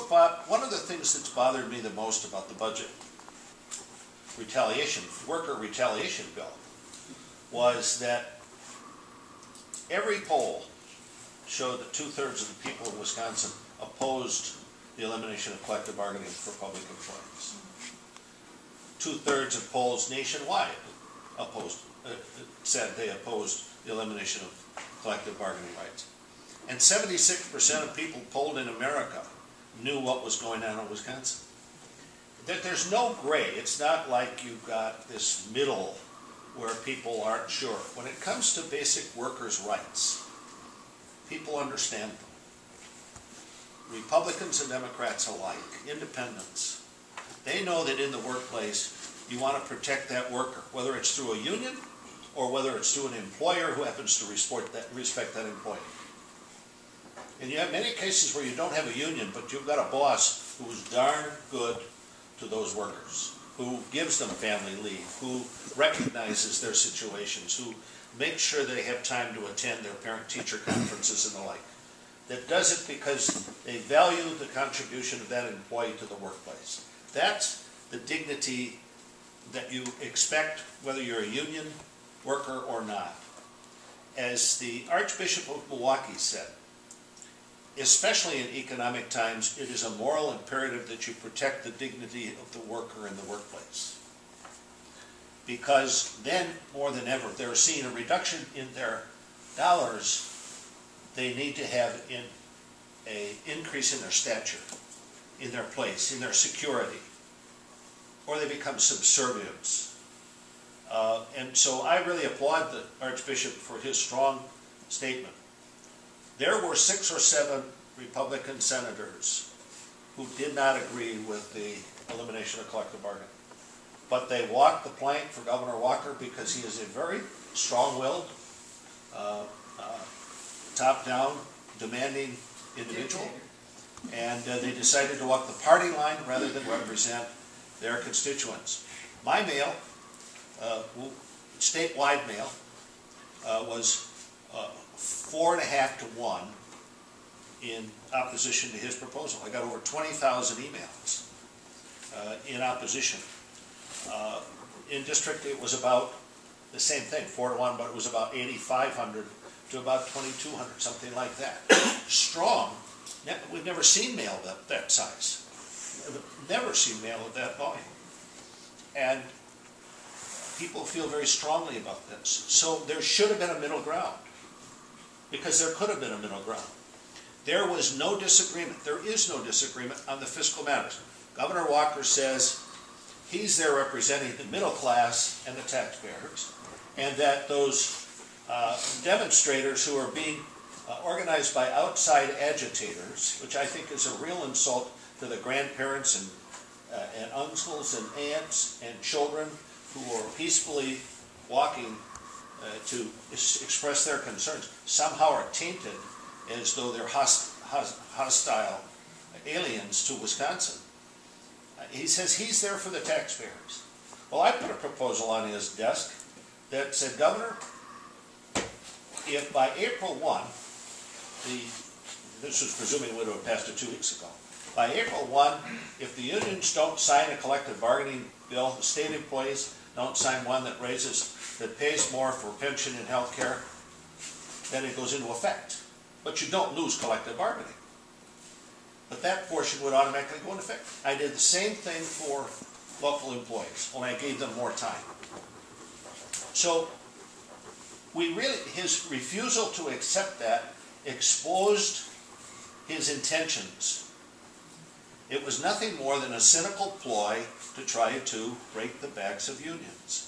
one of the things that's bothered me the most about the budget worker retaliation bill was that every poll showed that 2/3 of the people in Wisconsin opposed the elimination of collective bargaining for public employees. 2/3 of polls nationwide said they opposed the elimination of collective bargaining rights. And 76% of people polled in America knew what was going on in Wisconsin. There's no gray. It's not like you've got this middle where people aren't sure. When it comes to basic workers' rights, people understand them. Republicans and Democrats alike, independents, they know that in the workplace you want to protect that worker, whether it's through a union or whether it's through an employer who happens to respect that employee. And you have many cases where you don't have a union, but you've got a boss who's darn good to those workers, who gives them family leave, who recognizes their situations, who makes sure they have time to attend their parent-teacher conferences and the like. That does it because they value the contribution of that employee to the workplace. That's the dignity that you expect whether you're a union worker or not. As the Archbishop of Milwaukee said, especially in economic times, it is a moral imperative that you protect the dignity of the worker in the workplace. Because then, more than ever, if they're seeing a reduction in their dollars, they need to have an increase in their stature, in their place, in their security, or they become subservients. And so I really applaud the Archbishop for his strong statement. There were 6 or 7 Republican senators who did not agree with the elimination of collective bargaining. But they walked the plank for Governor Walker because he is a very strong-willed, top-down, demanding individual. And they decided to walk the party line rather than represent their constituents. My mail, statewide mail, was 4.5 to 1 in opposition to his proposal. I got over 20,000 emails in opposition. In district, it was about the same thing, 4 to 1, but it was about 8,500 to about 2,200, something like that. Strong. We've never seen mail that size. Never seen mail of that volume. And people feel very strongly about this. So there should have been a middle ground, because there could have been a middle ground. There was no disagreement. There is no disagreement on the fiscal matters. Governor Walker says he's there representing the middle class and the taxpayers, and that those demonstrators who are being organized by outside agitators, which I think is a real insult to the grandparents and uncles and aunts and children who are peacefully walking to express their concerns, somehow are tainted as though they're hostile aliens to Wisconsin. He says he's there for the taxpayers. Well, I put a proposal on his desk that said, Governor, if by April 1, this was presuming it would have passed it 2 weeks ago, by April 1, if the unions don't sign a collective bargaining bill, the state employees don't sign one that pays more for pension and health care, then it goes into effect. But you don't lose collective bargaining. But that portion would automatically go into effect. I did the same thing for local employees, only I gave them more time. So his refusal to accept that exposed his intentions. It was nothing more than a cynical ploy to try to break the backs of unions.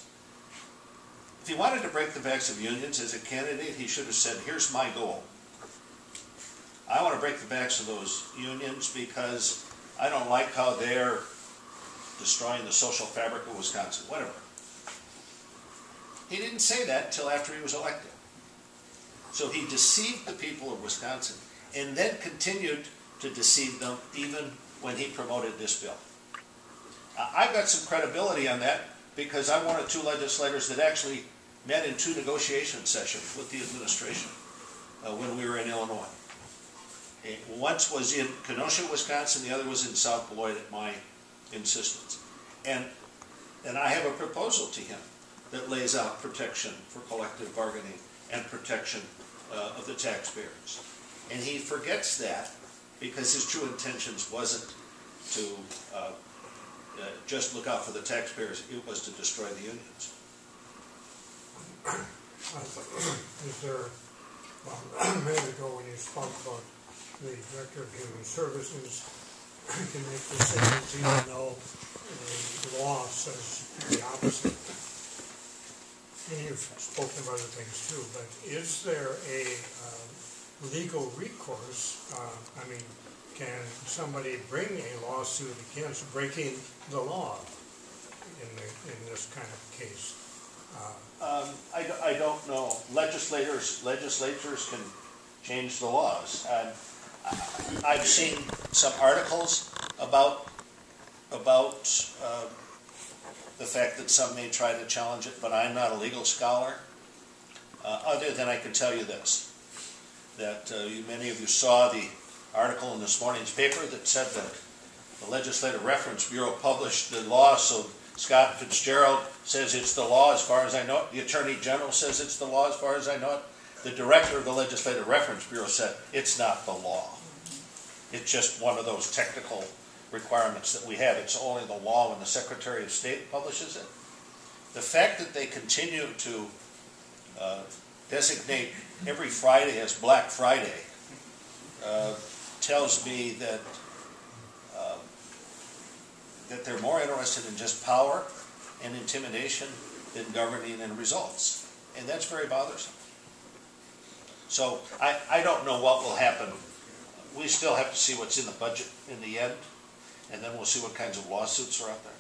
If he wanted to break the backs of unions as a candidate, he should have said, here's my goal. I want to break the backs of those unions because I don't like how they're destroying the social fabric of Wisconsin, whatever. He didn't say that until after he was elected. So he deceived the people of Wisconsin and then continued to deceive them even when he promoted this bill. I've got some credibility on that because I'm one of 2 legislators that actually met in 2 negotiation sessions with the administration when we were in Illinois. Once was in Kenosha, Wisconsin, the other was in South Beloit at my insistence. And I have a proposal to him that lays out protection for collective bargaining and protection of the taxpayers. And he forgets that because his true intentions wasn't to just look out for the taxpayers, it was to destroy the unions. Is there, a minute ago when you spoke about the Director of Human Services can make decisions even though the law says the opposite. And you've spoken of other things too, but is there a legal recourse? I mean, can somebody bring a lawsuit against breaking the law in this kind of case? I don't know. Legislators can change the laws. I've seen some articles about the fact that some may try to challenge it, but I'm not a legal scholar. Other than I can tell you this, that many of you saw the article in this morning's paper that said that the Legislative Reference Bureau published the law, so Scott Fitzgerald says it's the law as far as I know it. The Attorney General says it's the law as far as I know it. The Director of the Legislative Reference Bureau said it's not the law. It's just one of those technical requirements that we have. It's only the law when the Secretary of State publishes it. The fact that they continue to designate every Friday as Black Friday tells me that they're more interested in just power and intimidation than governing and results. And that's very bothersome. So I don't know what will happen. We still have to see what's in the budget in the end, and then we'll see what kinds of lawsuits are out there.